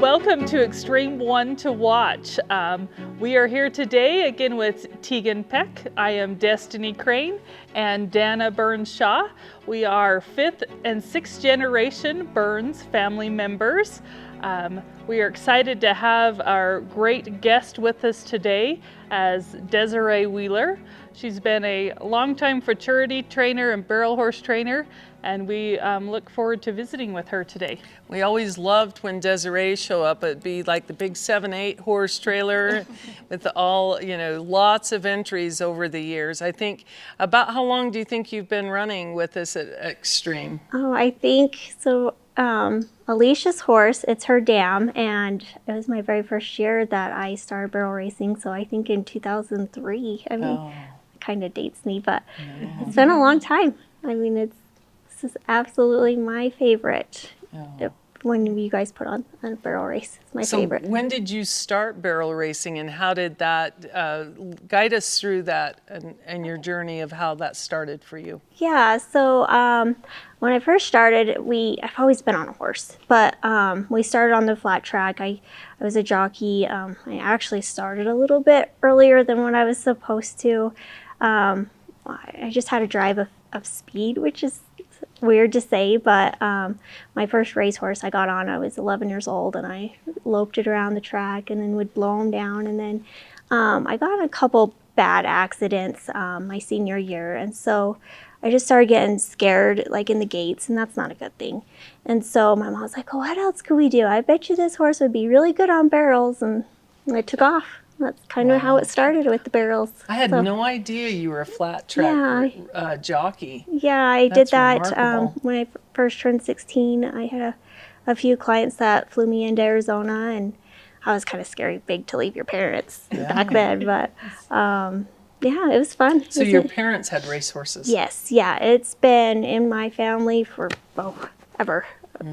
welcome to Xtreme One to Watch. We are here today again with Tegan Peck. I am Destiny Crane and Danna Burns-Shaw. We are 5th and 6th generation Burns family members. We are excited to have our great guest with us today as Desirae Wheeler. She's been a longtime futurity trainer and barrel horse trainer, and we look forward to visiting with her today. We always loved when Desirae show up. It'd be like the big 7-8 horse trailer with all, lots of entries over the years. I think, about how long do you think you've been running with us at Xtreme? Oh, I think so. Alicia's horse, it's her dam, and it was my very first year that I started barrel racing. So I think in 2003. I mean, it kind of dates me, but it's been a long time. I mean, this is absolutely my favorite. When you guys put on a barrel race, it's my favorite. When did you start barrel racing, and how did that guide us through that and your journey of how that started for you? Yeah, so when I first started, I've always been on a horse, but we started on the flat track. I was a jockey. I actually started a little bit earlier than what I was supposed to. I just had a drive of speed, which is weird to say, but my first racehorse I got on, I was 11 years old, and I loped it around the track and then would blow him down. And then I got in a couple bad accidents my senior year, and so I just started getting scared, like in the gates, and that's not a good thing. And so my mom was like, "Oh, what else could we do? I bet you this horse would be really good on barrels," and I took off. That's kind of how it started with the barrels. I had no idea you were a flat track jockey. Yeah, I did that remarkable. when I first turned 16. I had a few clients that flew me into Arizona, and I was kind of scary big to leave your parents back then. But yeah, it was fun. So your parents had racehorses? Yes, yeah. It's been in my family for ever.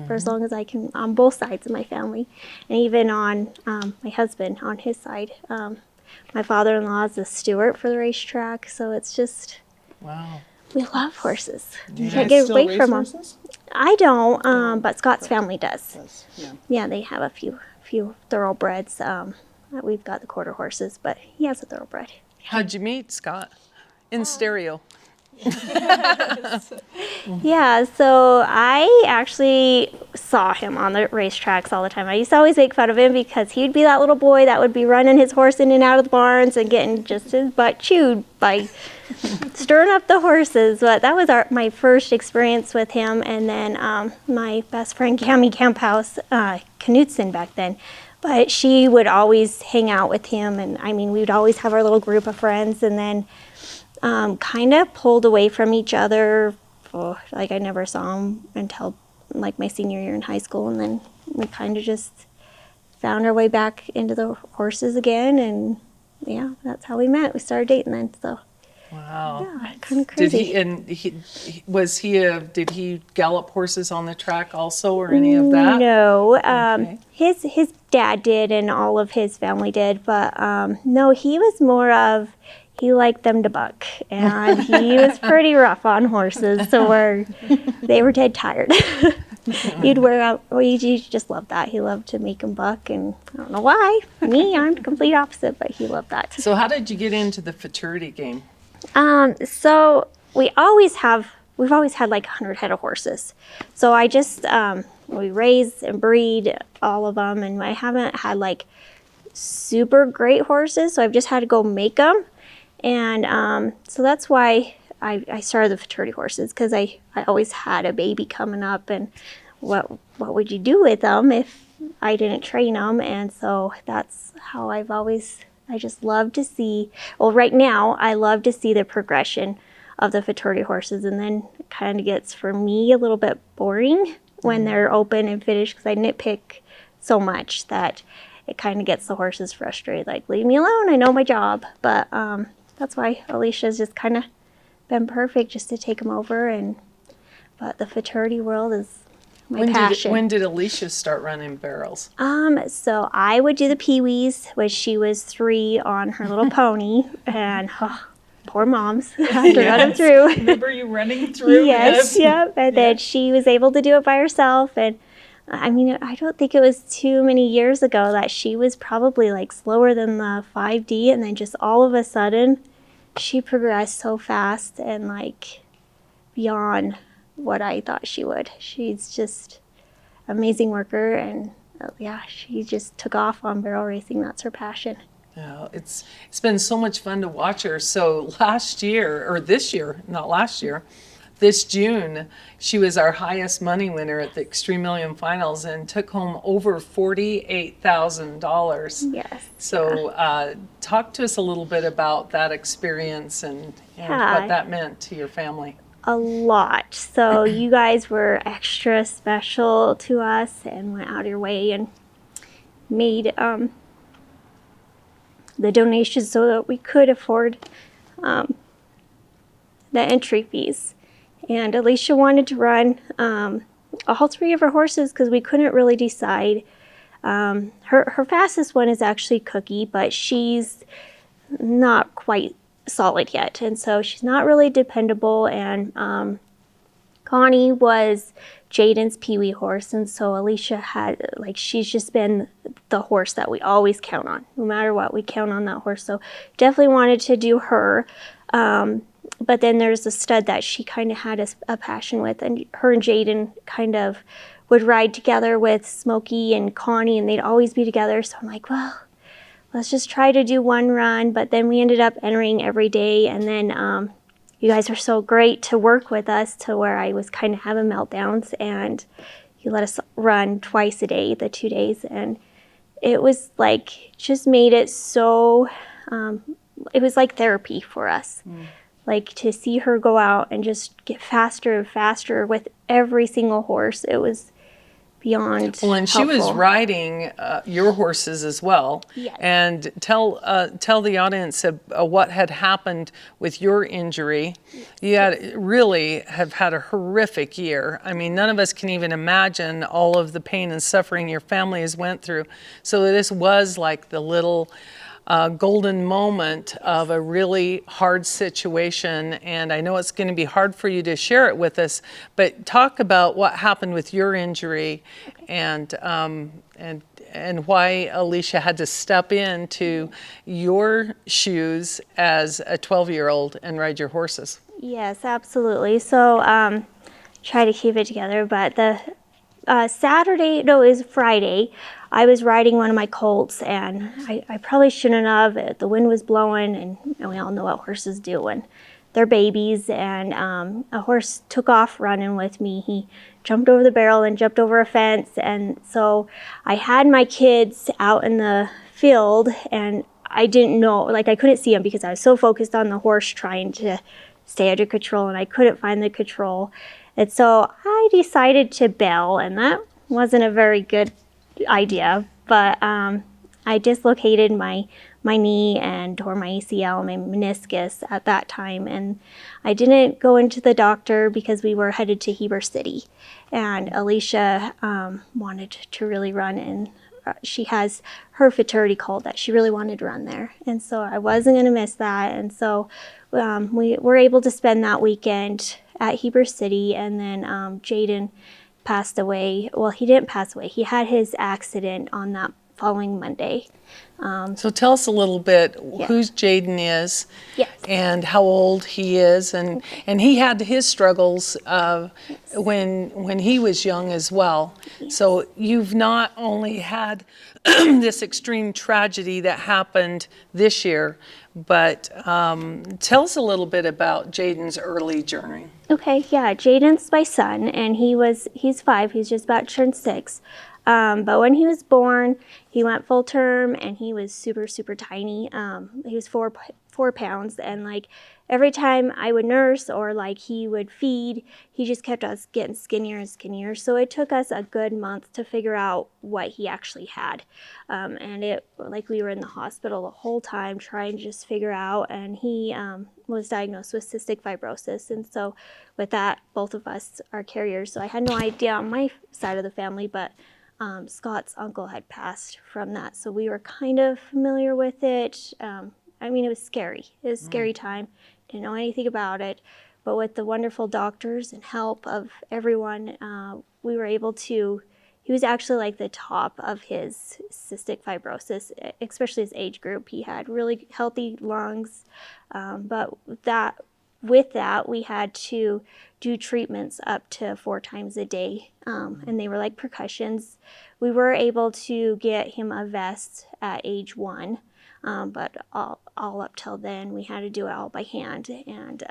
For as long as I can, on both sides of my family, and even on my husband, on his side. My father-in-law is a steward for the racetrack, so it's just, we love horses. You can't get away from them. I don't, but Scott's family does. Yeah, they have a few thoroughbreds. We've got the quarter horses, but he has a thoroughbred. How'd you meet Scott? In stereo. Yeah, so I actually saw him on the racetracks all the time. I used to always make fun of him because he'd be that little boy that would be running his horse in and out of the barns and getting just his butt chewed by stirring up the horses. But that was my first experience with him. And then my best friend, Cammie Camphouse, Knutson back then, but she would always hang out with him. And I mean, we would always have our little group of friends, and then kind of pulled away from each other. Like I never saw him until like my senior year in high school, and then we kind of just found our way back into the horses again, and yeah, that's how we met. We started dating then. So yeah, kind of crazy. Did he gallop horses on the track also, or any of that? No, his dad did, and all of his family did, but no, he was more of, he liked them to buck, and he was pretty rough on horses, so they were dead tired. He'd wear out, he just loved that. He loved to make them buck, and I don't know why. Me, I'm the complete opposite, but he loved that. So how did you get into the futurity game? So we've always had like 100 head of horses. So I just, we raise and breed all of them, and I haven't had like super great horses, so I've just had to go make them. And so that's why I started the futurity horses, because I always had a baby coming up, and what would you do with them if I didn't train them? And so that's how I just love to see, well, right now I love to see the progression of the futurity horses, and then it kind of gets, for me, a little bit boring when they're open and finished, because I nitpick so much that it kind of gets the horses frustrated, like, leave me alone, I know my job. But that's why Alicia's just kind of been perfect, just to take them over. But the futurity world is my passion. When did Alicia start running barrels? So I would do the peewees when she was 3 on her little pony, and poor moms had to run them through. Remember you running through? Yes, yep. And then she was able to do it by herself, and I mean, I don't think it was too many years ago that she was probably like slower than the 5D, and then just all of a sudden she progressed so fast and like beyond what I thought she would. She's just amazing worker, and yeah, she just took off on barrel racing. That's her passion. Yeah, it's been so much fun to watch her. So last year, or this year, not last year, this June, she was our highest money winner at the Xtreme Million Finals and took home over $48,000. Yes. So talk to us a little bit about that experience and what that meant to your family. A lot. So you guys were extra special to us and went out of your way and made the donations so that we could afford the entry fees. And Alicia wanted to run all three of her horses because we couldn't really decide. Her fastest one is actually Cookie, but she's not quite solid yet, and so she's not really dependable. And Connie was Jaden's Pee-wee horse, and so Alicia had, like, she's just been the horse that we always count on. No matter what, we count on that horse. So definitely wanted to do her. But then there's a stud that she kind of had a passion with, and her and Jaden kind of would ride together with Smokey and Connie, and they'd always be together. So I'm like, well, let's just try to do one run. But then we ended up entering every day, and then you guys were so great to work with us to where I was kind of having meltdowns, and you let us run twice a day, the 2 days, and it was like, just made it so, it was like therapy for us. Like, to see her go out and just get faster and faster with every single horse, it was beyond Well, and she was riding your horses as well. Yes. And tell the audience what had happened with your injury. You had really have had a horrific year. I mean, none of us can even imagine all of the pain and suffering your family has went through. So this was like the little golden moment of a really hard situation, and I know it's going to be hard for you to share it with us, but talk about what happened with your injury and why Alicia had to step into your shoes as a 12-year-old and ride your horses. Yes, absolutely. So try to keep it together, but the Saturday, no, it was Friday, I was riding one of my colts, and I probably shouldn't have. The wind was blowing, and we all know what horses do when they're babies, and a horse took off running with me. He jumped over the barrel and jumped over a fence, and so I had my kids out in the field, and I didn't know, like, I couldn't see them because I was so focused on the horse trying to stay under control, and I couldn't find the control. And so I decided to bail, and that wasn't a very good idea, but I dislocated my knee and tore my ACL, my meniscus at that time, and I didn't go into the doctor because we were headed to Heber City, and Alicia wanted to really run, and she has her fraternity cult that she really wanted to run there, and so I wasn't going to miss that, and so we were able to spend that weekend at Heber City, and then Jaden passed away. Well, he didn't pass away. He had his accident on that following Monday. So tell us a little bit who Jaden is, Yes. and how old he is, and he had his struggles when he was young as well. Yes. So you've not only had this extreme tragedy that happened this year, but tell us a little bit about Jaden's early journey. Okay, yeah, Jaden's my son, and he's 5. He's just about to turn 6. But when he was born, he went full term, and he was super, super tiny. He was 4 pounds, and like every time I would nurse or like he would feed, he just kept us getting skinnier and skinnier. So it took us a good month to figure out what he actually had. And it, like, we were in the hospital the whole time trying to just figure out, and he was diagnosed with cystic fibrosis. And so with that, both of us are carriers. So I had no idea on my side of the family, but Scott's uncle had passed from that. So we were kind of familiar with it. I mean, it was scary. It was a scary time. Didn't know anything about it. But with the wonderful doctors and help of everyone, we were able to he was actually like the top of his cystic fibrosis, especially his age group. He had really healthy lungs, but with that, we had to do treatments up to 4 times a day, and they were like percussions. We were able to get him a vest at age 1, but all up till then, we had to do it all by hand. And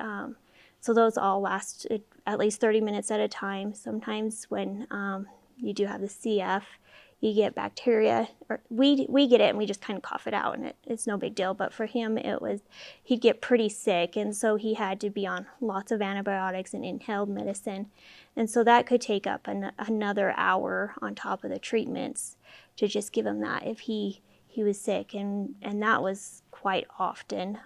so those all lasted at least 30 minutes at a time. Sometimes when you do have the CF, you get bacteria, or we get it and we just kind of cough it out, and it's no big deal. But for him, he'd get pretty sick, and so he had to be on lots of antibiotics and inhaled medicine, and so that could take up another hour on top of the treatments to just give him that if he was sick, and that was quite often.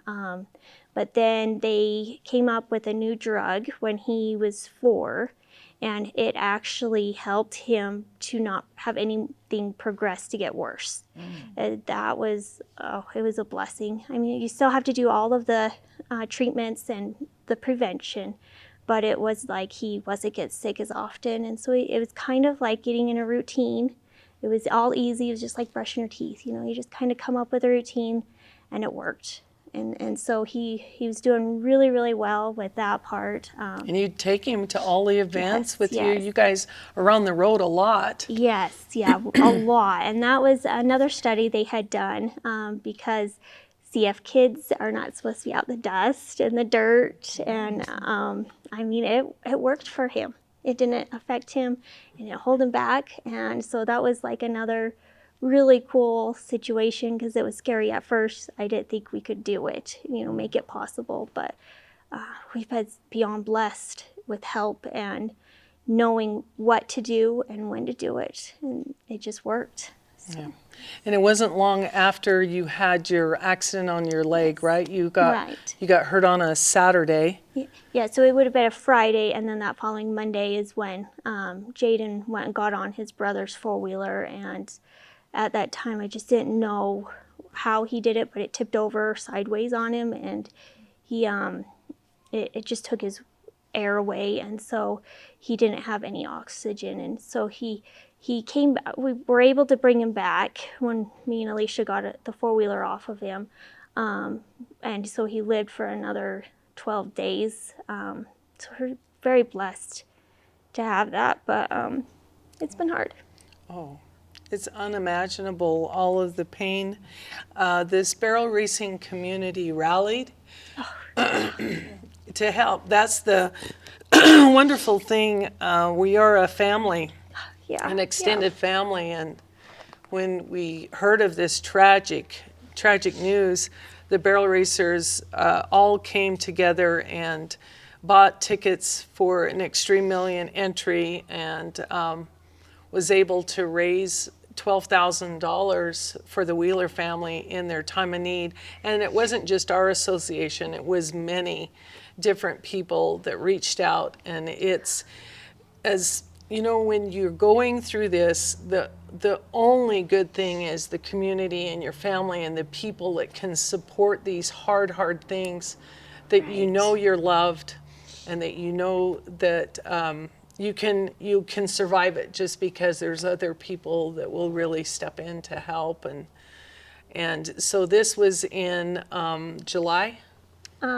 But then they came up with a new drug when he was 4. And it actually helped him to not have anything progress to get worse. That was, it was a blessing. I mean, you still have to do all of the treatments and the prevention, but it was like he wasn't get sick as often. And so it was kind of like getting in a routine. It was all easy. It was just like brushing your teeth. You know, you just kind of come up with a routine, and it worked. And so he was doing really, really well with that part. And you'd take him to all the events Yes, with you. yes. You guys are on the road a lot. Yes, yeah, a lot. And that was another study they had done, because CF kids are not supposed to be out in the dust and the dirt. And I mean, it worked for him. It didn't affect him, it didn't hold him back. And so that was like another really cool situation, because it was scary at first. I didn't think we could do it, you know, make it possible. But we've been beyond blessed with help and knowing what to do and when to do it. And it just worked. So. Yeah. And it wasn't long after you had your accident on your leg, right? You got hurt on a Saturday. Yeah, so it would have been a Friday, and then that following Monday is when Jaden went and got on his brother's 4-wheeler, and at that time I just didn't know how he did it, but it tipped over sideways on him, and he it just took his air away, and so he didn't have any oxygen. And so he came back. We were able to bring him back when me and Alicia got the 4-wheeler off of him, and so he lived for another 12 days. So we're very blessed to have that, but it's been hard. Oh, it's unimaginable, all of the pain. This barrel racing community rallied to help. That's the wonderful thing. We are a family, an extended family, and when we heard of this tragic news, the barrel racers all came together and bought tickets for an Xtreme Million entry, and was able to raise $12,000 for the Wheeler family in their time of need. And it wasn't just our association, it was many different people that reached out. And it's, as you know, when you're going through this, the only good thing is the community and your family and the people that can support these hard things, that you know you're loved, and that you know that you can survive it, just because there's other people that will really step in to help. And so this was in July?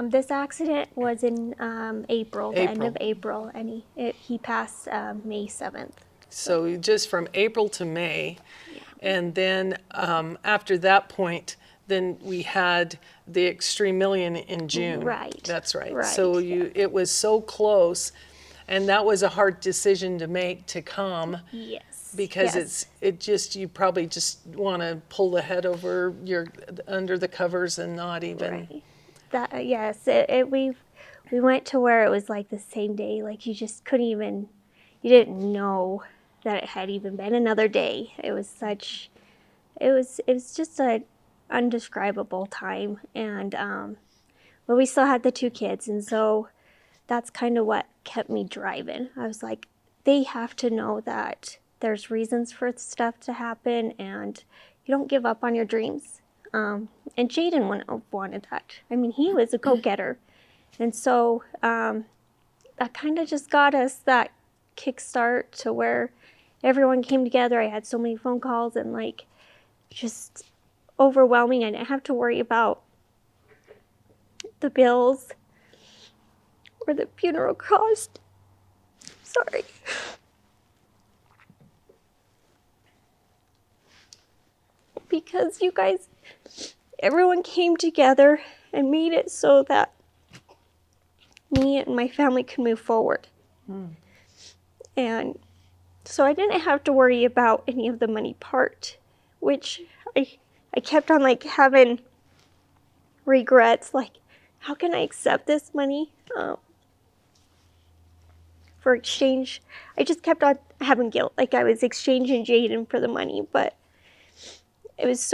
This accident was in April, the end of April, and he passed May 7th. So just from April to May, and then after that point, then we had the Xtreme Million in June. Right. That's right. So it was so close, and that was a hard decision to make, to come. Yes. Because you probably just want to pull the head over under the covers and not even. Right. We went to where it was like the same day, like you just couldn't even, you didn't know that it had even been another day. It was just a undescribable time. And but we still had the 2 kids, and so that's kind of what kept me driving. I was like, they have to know that there's reasons for stuff to happen, and you don't give up on your dreams. And Jaden wanted that. I mean, he was a go-getter. And so that kind of just got us that kickstart to where everyone came together. I had so many phone calls and like just overwhelming. I didn't have to worry about the bills or the funeral cost. Sorry. Because you guys, everyone came together and made it so that me and my family could move forward. And so I didn't have to worry about any of the money part, which I kept on like having regrets, like how can I accept this money for exchange? I just kept on having guilt, like I was exchanging Jaden for the money, but it was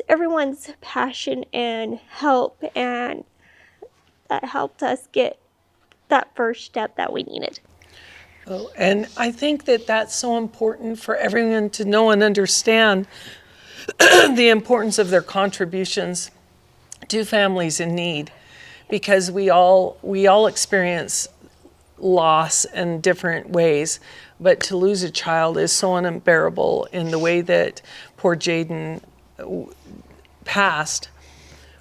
everyone's passion and help, and that helped us get that first step that we needed. Oh, and I think that that's so important for everyone to know and understand the importance of their contributions to families in need, because we all experience loss in different ways, but to lose a child is so unbearable in the way that poor Jaden passed.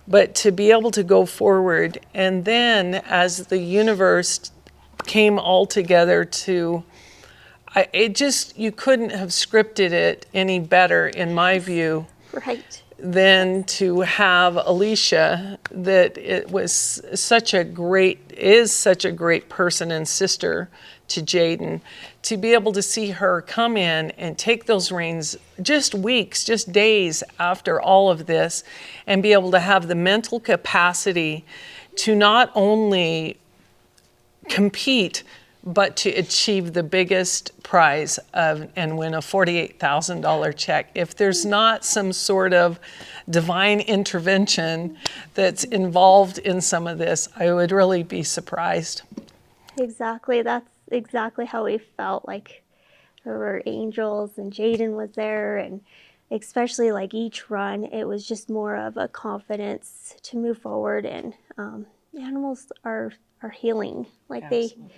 But to be able to go forward, and then as the universe came all together you couldn't have scripted it any better, in my view, Right. than to have Alicia, that is such a great person and sister to Jaden, to be able to see her come in and take those reins just days after all of this, and be able to have the mental capacity to not only compete, but to achieve the biggest prize and win a $48,000 check. If there's not some sort of divine intervention that's involved in some of this, I would really be surprised. Exactly. That's exactly how we felt. Like there were angels and Jaden was there, and especially like each run, it was just more of a confidence to move forward. And animals are healing. Like Absolutely. they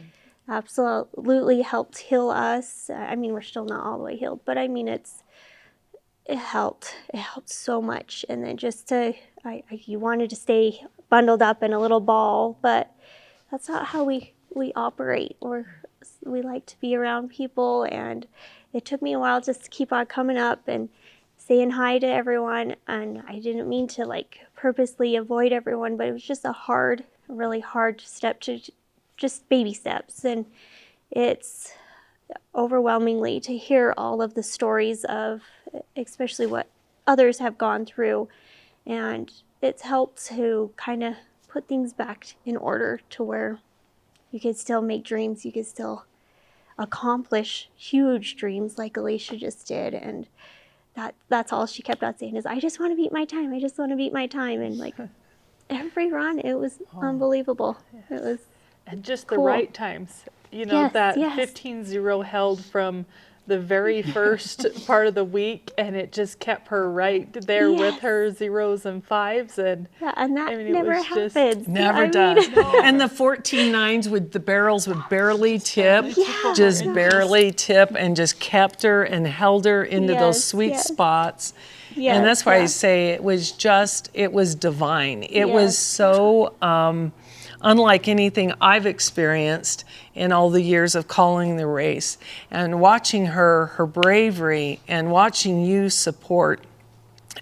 absolutely helped heal us. I mean, we're still not all the way healed, but I mean, it helped so much. And then just you wanted to stay bundled up in a little ball, but that's not how we operate. We like to be around people, and it took me a while just to keep on coming up and saying hi to everyone. And I didn't mean to like purposely avoid everyone, but it was just really hard step to just baby steps. And it's overwhelmingly to hear all of the stories of especially what others have gone through, and it's helped to kind of put things back in order to where you could still make dreams, you could still accomplish huge dreams like Alicia just did. And that's all she kept on saying is, I just want to beat my time, I just want to beat my time. And like every run, it was unbelievable. It was And just cool. The right times. Yes, that yes. 15-0 held from the very first part of the week, and it just kept her right there with her zeros and fives. And yeah, and that it never was just happens. Never does. And the 14 nines with the barrels would barely tip, barely tip, and just kept her and held her into those sweet spots. Yes, and that's why I say it was divine. It was so unlike anything I've experienced in all the years of calling the race, and watching her bravery, and watching you support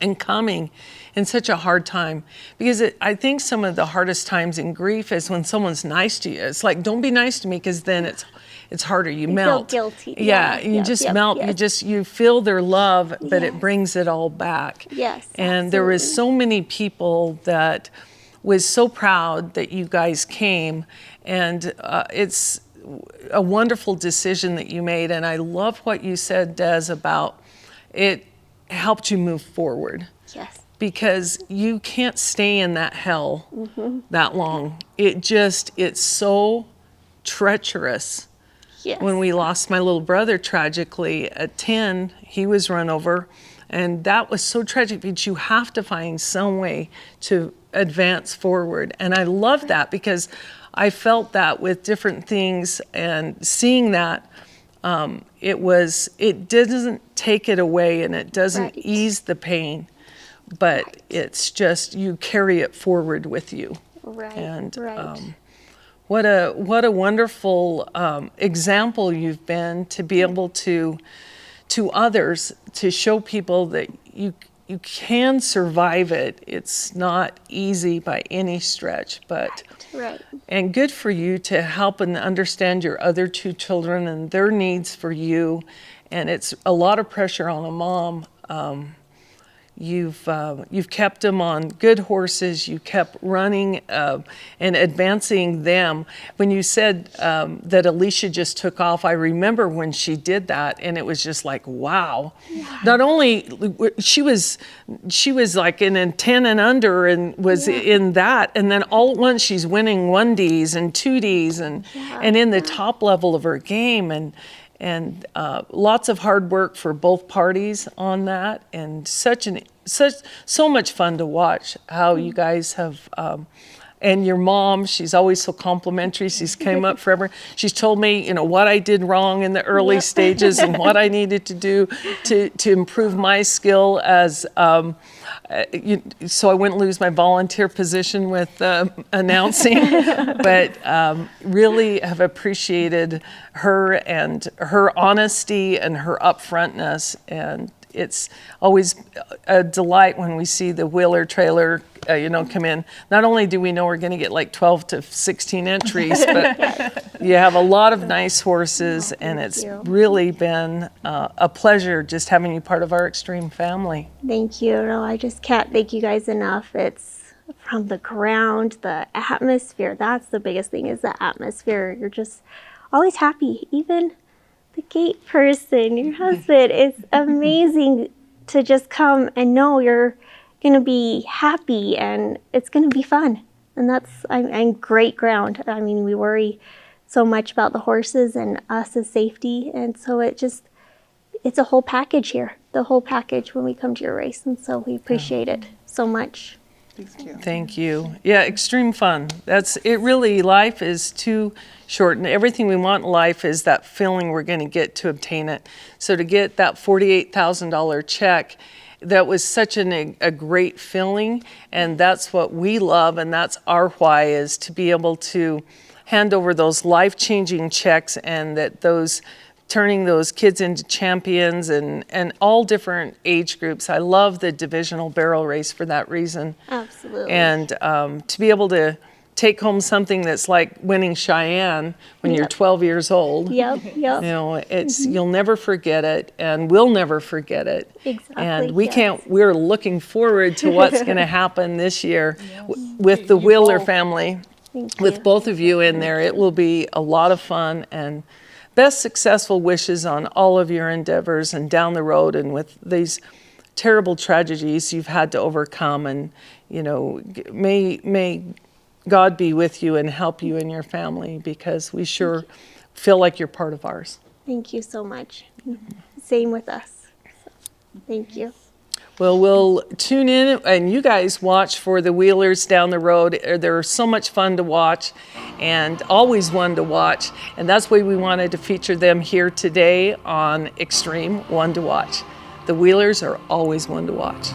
and coming in such a hard time. Because I think some of the hardest times in grief is when someone's nice to you. It's like, don't be nice to me, because then it's harder. You melt. Feel guilty. You just melt. Yes. You feel their love, but it brings it all back. Yes. And there was so many people that was so proud that you guys came, and it's a wonderful decision that you made. And I love what you said, Des, about it helped you move forward. Yes. Because you can't stay in that hell that long. It's so treacherous. Yes. When we lost my little brother tragically at 10, he was run over, and that was so tragic, because you have to find some way to advance forward. And I love that, because I felt that with different things, and seeing that it doesn't take it away and it doesn't Right. ease the pain, but it's just, you carry it forward with you. Right. And Right. what a wonderful example you've been to be able to others, to show people that you can survive it. It's not easy by any stretch, but Right. and good for you to help and understand your other two children and their needs for you. And it's a lot of pressure on a mom. You've kept them on good horses. You kept running and advancing them. When you said that Alicia just took off, I remember when she did that, and it was just like, wow. Yeah. Not only she was like in a 10 and under, and was in that, and then all at once she's winning 1Ds and 2Ds, and in the top level of her game, and lots of hard work for both parties on that, and so much fun to watch how you guys have, and your mom, she's always so complimentary. She's came up forever. She's told me, what I did wrong in the early stages and what I needed to do to improve my skill as, so I wouldn't lose my volunteer position with announcing, but really have appreciated her and her honesty and her upfrontness, and it's always a delight when we see the Wheeler trailer, come in. Not only do we know we're going to get like 12 to 16 entries, but you have a lot of nice horses, and it's really been a pleasure just having you part of our Xtreme family. Thank you. No, I just can't thank you guys enough. It's from the ground, the atmosphere. That's the biggest thing, is the atmosphere. You're just always happy. Even the gate person, your husband, is amazing to just come and know you're going to be happy and it's going to be fun. And that's, I'm great ground. I mean, we worry so much about the horses and us as safety. And so it's a whole package here, the whole package when we come to your race. And so we appreciate it so much. Thank you. Yeah, extreme fun. That's it. Really, life is too short, and everything we want in life is that feeling we're going to get to obtain it. So to get that $48,000 check, that was such a great feeling, and that's what we love, and that's our why, is to be able to hand over those life-changing checks, and that turning those kids into champions and all different age groups. I love the divisional barrel race for that reason. Absolutely. And to be able to take home something that's like winning Cheyenne when you're 12 years old. Yep. It's you'll never forget it, and we'll never forget it. Exactly. And we're looking forward to what's going to happen this year with the Wheeler family. With both of you in there. It will be a lot of fun, and best successful wishes on all of your endeavors and down the road, and with these terrible tragedies you've had to overcome. And may God be with you and help you and your family, because we sure feel like you're part of ours. Thank you so much. Same with us. So, thank you. Well, we'll tune in, and you guys watch for the Wheelers down the road. They're so much fun to watch, and always one to watch. And that's why we wanted to feature them here today on Xtreme One to Watch. The Wheelers are always one to watch.